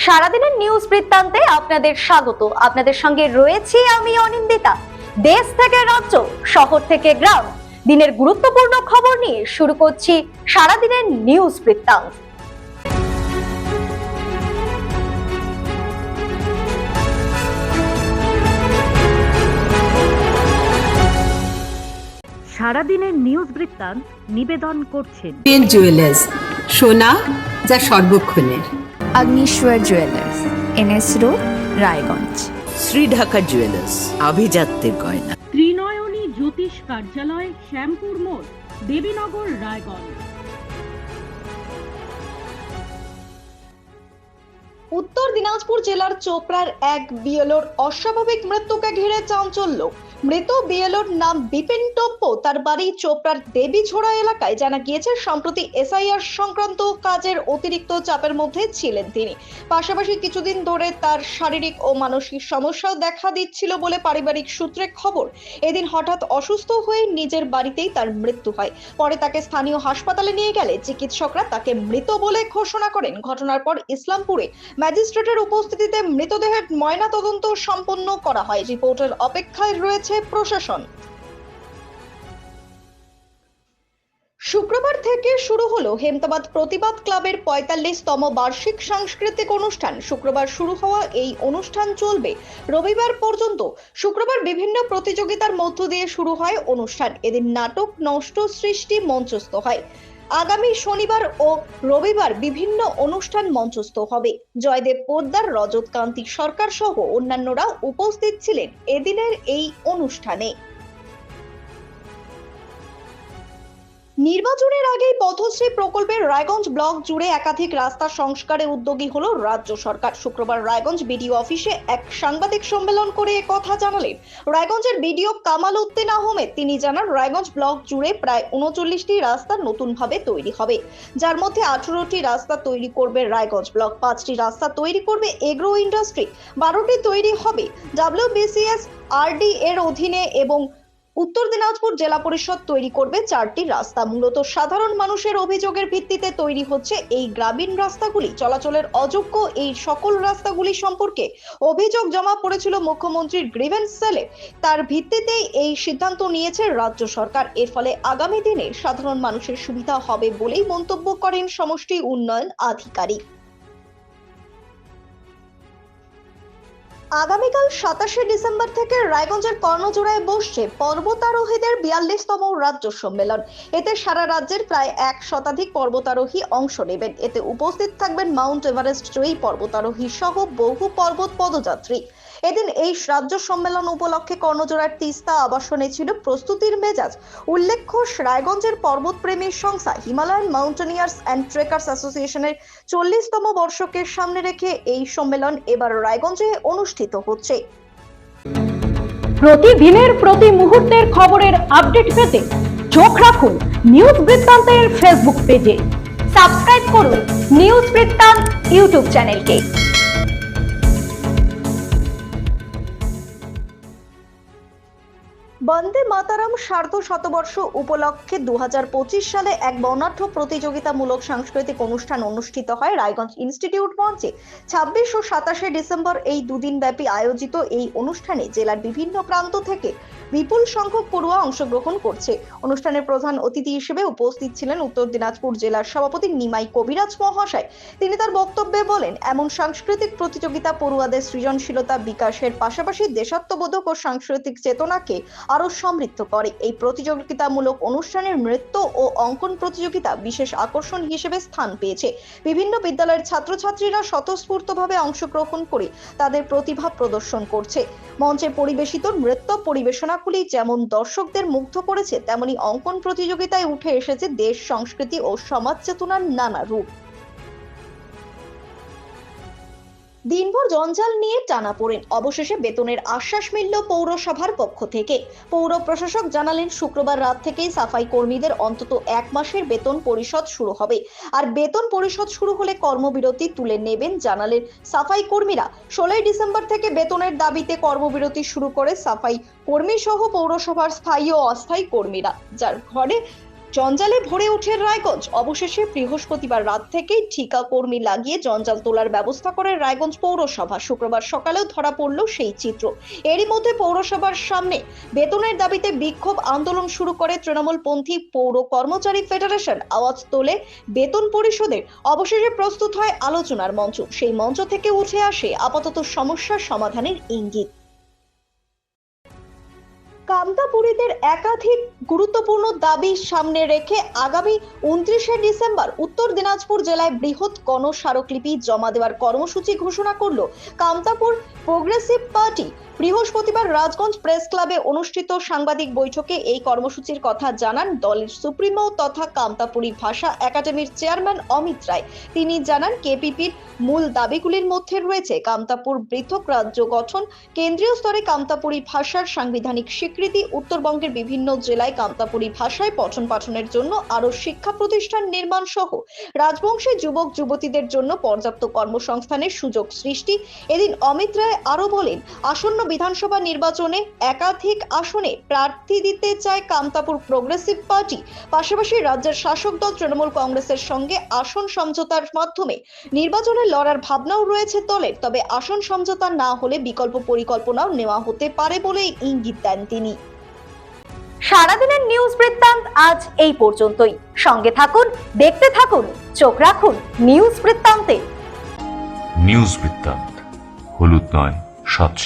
সারাদিনের নিউজ বৃত্তান্তে আপনাদের স্বাগত। আপনাদের সঙ্গে রয়েছি আমি অনিন্দিতা। দেশ থেকে রাজ্য, শহর থেকে গ্রাম, দিনের গুরুত্বপূর্ণ খবর নিয়ে শুরু করছি সারাদিনের নিউজ বৃত্তান্ত। সারাদিনের নিউজ বৃত্তান্ত নিবেদন করছেন জুয়েলার্স, সোনা যা সর্বক্ষণের। Agnishwar jewellers, NS road, Raiganj. Shri Dhaka jewellers, আভিজাত্যের গয়না। ত্রিনয়নী জ্যোতিষ কার্যালয়, শ্যামপুর মোড়, দেবীনগর, রায়গঞ্জ। উত্তর দিনাজপুর জেলার চোপড়ার এক বিএলওর অস্বাভাবিক মৃত্যুকে ঘিরে চাঞ্চল্য। মৃত বিএলওর নাম বিপিন টপ্প। তার বাড়ি চোপড়ার দেবীঝোড়া এলাকায়। জানা গিয়েছে সম্প্রতি এসআইআর সংক্রান্ত কাজের অতিরিক্ত চাপের মধ্যে ছিলেন তিনি। পাশাপাশি কিছুদিন ধরে তার শারীরিক ও মানসিক সমস্যাও দেখা দিচ্ছিল বলে পারিবারিক সূত্রে খবর। এদিন হঠাৎ অসুস্থ হয়ে নিজের বাড়িতেই তার মৃত্যু হয়। পরে তাকে স্থানীয় হাসপাতালে নিয়ে গেলে চিকিৎসকরা তাকে মৃত বলে ঘোষণা করেন। ঘটনার পর ইসলামপুরে ম্যাজিস্ট্রেটের উপস্থিতিতে মৃতদেহের ময়নাতদন্ত সম্পন্ন করা হয়। রিপোর্টের অপেক্ষায় রয়েছে প্রশাসন। শুক্রবার থেকে শুরু হলো হেমতাবাদ প্রতিবাদ ক্লাবের ৪৫তম বার্ষিক সাংস্কৃতিক অনুষ্ঠান। শুক্রবার শুরু হওয়া এই অনুষ্ঠান চলবে রবিবার পর্যন্ত। শুক্রবার বিভিন্ন প্রতিযোগিতার মধ্য দিয়ে শুরু হয় অনুষ্ঠান। এদিন নাটক, নষ্ট সৃষ্টি মঞ্চস্থ হয়। আগামী শনিবার ও রবিবার বিভিন্ন অনুষ্ঠান মঞ্চস্থ হবে। জয়দেব পোদ্দার, রজত কান্তি সরকার সহ অন্যান্যরা উপস্থিত ছিলেন এদিনের এই অনুষ্ঠানে। নির্বাচনের আগেই পথশ্রী প্রকল্পের রায়গঞ্জ ব্লক জুড়ে একাধিক রাস্তা সংস্কারে উদ্যোগী হলো রাজ্য সরকার। শুক্রবার রায়গঞ্জ বিডিও অফিসে এক সাংবাদিক সম্মেলন করে কথা জানালেন রায়গঞ্জের বিডিও কামাল উদ্দিন আহমেদ। তিনি জানান, রায়গঞ্জ ব্লক জুড়ে প্রায় ৩৯টি রাস্তা নতুনভাবে তৈরি হবে, যার মধ্যে ১৮টি রাস্তা তৈরি করবে রায়গঞ্জ ব্লক, 5টি রাস্তা তৈরি করবে এগ্রো ইন্ডাস্ট্রি, 12টি তৈরি হবে WBCS RD এর অধীনে এবং উত্তর দিনাজপুর জেলা পরিষদ তৈরি করবে 4টি রাস্তা। মূলত সাধারণ মানুষের অভিযোগের ভিত্তিতে তৈরি হচ্ছে এই গ্রামীণ রাস্তাগুলি। চলাচলের অযোগ্য এই সকল রাস্তাগুলি সম্পর্কে অভিযোগ জমা পড়েছিল মুখ্যমন্ত্রীর গ্রিভেন্স সেলে। তার ভিত্তিতেই এই সিদ্ধান্ত নিয়েছে রাজ্য সরকার। এর ফলে আগামী দিনে সাধারণ মানুষের সুবিধা হবে বলেই মন্তব্য করেন সমষ্টি উন্নয়ন আধিকারিক। আগামীকাল ২৭শে ডিসেম্বর থেকে রায়গঞ্জের কর্ণজোড়ায় বসছে পর্বতারোহীদের ৪২তম রাজ্য সম্মেলন। এতে সারা রাজ্যের প্রায় ১ শতাধিক পর্বতারোহী অংশ নেবেন। এতে উপস্থিত থাকবেন মাউন্ট এভারেস্ট জয়ী পর্বতারোহী সহ বহু পর্বত পদযাত্রী। এদিন এই রাজ্য সম্মেলন উপলক্ষে কর্ণজোড়ার তিস্তা আবাসনে ছিল প্রস্তুতির মেজাজ। উল্লেখ্য, রায়গঞ্জের পর্বতপ্রেমী সংস্থা হিমালয়ান মাউন্টেনিয়ার্স অ্যান্ড ট্রেকার্স অ্যাসোসিয়েশনের ৪০তম বর্ষকে সামনে রেখে এই সম্মেলন এবার রায়গঞ্জে অনুষ্ঠিত হচ্ছে। প্রতিদিনের প্রতি মুহূর্তের খবরের আপডেট পেতে চোখ রাখুন নিউজ বৃত্তান্তের ফেসবুক পেজে। সাবস্ক্রাইব করুন নিউজ বৃত্তান্ত ইউটিউব চ্যানেলকে। বন্দে মাতারাম সার্ধশতবর্ষ উপলক্ষে ২০২৫ সালে এক বর্ণাঢ্য প্রতিযোগিতামূলক সাংস্কৃতিক অনুষ্ঠান অনুষ্ঠিত হয় রায়গঞ্জ ইনস্টিটিউট মঞ্চে। ২৬ ও ২৭শে ডিসেম্বর এই দুদিন ব্যাপী আয়োজিত এই অনুষ্ঠানে জেলার বিভিন্ন প্রান্ত থেকে বিপুল সংখ্যক পড়ুয়া অংশগ্রহণ করছে। অনুষ্ঠানের প্রধান অতিথি হিসেবে উপস্থিত ছিলেন উত্তর দিনাজপুর জেলার সভাপতি নিমাই কবিরাজ মহাশয়। তিনি তার বক্তব্যে বলেন, এমন সাংস্কৃতিক প্রতিযোগিতা পড়ুয়াদের সৃজনশীলতা বিকাশের পাশাপাশি দেশাত্মবোধক ও সাংস্কৃতিক চেতনাকে আরো সমৃদ্ধ করে। এই প্রতিযোগিতামূলক অনুষ্ঠানের নৃত্য ও অঙ্কন প্রতিযোগিতা বিশেষ আকর্ষণ হিসেবে স্থান পেয়েছে। বিভিন্ন বিদ্যালয়ের ছাত্রছাত্রীরা স্বতঃস্ফূর্তভাবে অংশগ্রহণ করে তাদের প্রতিভা প্রদর্শন করছে। মঞ্চে পরিবেশিত নৃত্য পরিবেশনাগুলি যেমন দর্শকদের মুগ্ধ করেছে, তেমনি অঙ্কন প্রতিযোগিতায় উঠে এসেছে দেশ, সংস্কৃতি ও সমাজ চেতনার নানা রূপ। দিনভর জঞ্জাল নিয়ে টানাপোড়েন, অবশেষে বেতনের আশ্বাস মিলল পৌরসভার পক্ষ থেকে। পৌর প্রশাসক জানালেন, শুক্রবার রাত থেকেই সাফাই কর্মীদের অন্তত 1 মাসের বেতন পরিশোধ শুরু হবে। আর বেতন পরিশোধ শুরু হলে কর্মবিরতি তুলে নেবেন জানালেন সাফাই কর্মীরা। 16ই ডিসেম্বর থেকে বেতনের দাবিতে কর্মবিরতি শুরু করে সাফাই কর্মী সহ পৌরসভার স্থায়ী ও অস্থায়ী কর্মীরা, যার ঘরে জঞ্জালে ভরে ওঠে রায়গঞ্জ। অবশেষে বৃহস্পতিবার রাত থেকেই ঠিকা কর্মী লাগিয়ে জঞ্জাল তোলার ব্যবস্থা করে রায়গঞ্জ পৌরসভা। শুক্রবার সকালেও ধরা পড়ল সেই চিত্র। এরই মধ্যে পৌরসভার সামনে বেতনের দাবিতে বিক্ষোভ আন্দোলন শুরু করে তৃণমূলপন্থী পৌর কর্মচারী ফেডারেশন। আওয়াজ তোলে বেতন পরিশোধের। অবশেষে প্রস্তুত হয় আলোচনার মঞ্চ। সেই মঞ্চ থেকে উঠে আসে আপাতত সমস্যার সমাধানের ইঙ্গিত। কামতাপুরীদের একাধিক গুরুত্বপূর্ণ দাবি সামনে রেখে আগামী 29শে ডিসেম্বর উত্তর দিনাজপুর জেলায় বৃহৎ গণস্মারকলিপি জমা দেওয়ার কর্মসূচি ঘোষণা করল কামতাপুর প্রোগ্রেসিভ পার্টি। বৃহস্পতিবার রাজগঞ্জ প্রেস ক্লাবে অনুষ্ঠিত সাংবাদিক বৈঠকে এই কর্মসূচির কথা জানান দলের সুপ্রিমো তথা কামতাপুরী ভাষা একাডেমির চেয়ারম্যান অমিত রায়। তিনি জানান, কেপিপির মূল দাবিগুলির মধ্যে রয়েছে কামতাপুর পৃথক রাজ্য গঠন, কেন্দ্রীয় স্তরে কামতাপুরী ভাষার সাংবিধানিক স্বীকৃতি, উত্তরবঙ্গের বিভিন্ন জেলায় কামতাপুরী ভাষায় পঠন পাঠনের জন্য আরো শিক্ষা প্রতিষ্ঠান নির্মাণ সহ রাজবংশী যুবক যুবতীদের জন্য পর্যাপ্ত কর্মসংস্থানের সুযোগ সৃষ্টি। এদিন অমিত রায় আরো বলেন, আসন্ন বিধানসভা নির্বাচনে একাধিক আসনে প্রার্থী দিতে চায় কামতাপুর প্রোগ্রেসিভ পার্টি। পাশাপাশি রাজ্যের শাসক দল তৃণমূল কংগ্রেসের সঙ্গে আসন সমঝোতার মাধ্যমে নির্বাচনে লড়ার ভাবনাও রয়েছে দলের। তবে আসন সমঝোতা না হলে বিকল্প পরিকল্পনাও নেওয়া হতে পারে বলে ইঙ্গিত দেন তিনি। সারাদিনের নিউজ বৃত্তান্ত আজ এই পর্যন্তই। সঙ্গে থাকুন, দেখতে থাকুন, চোখ রাখুন নিউজ বৃত্তান্তে। নিউজ বৃত্তান্ত, হলুদ নয়, স্বচ্ছ।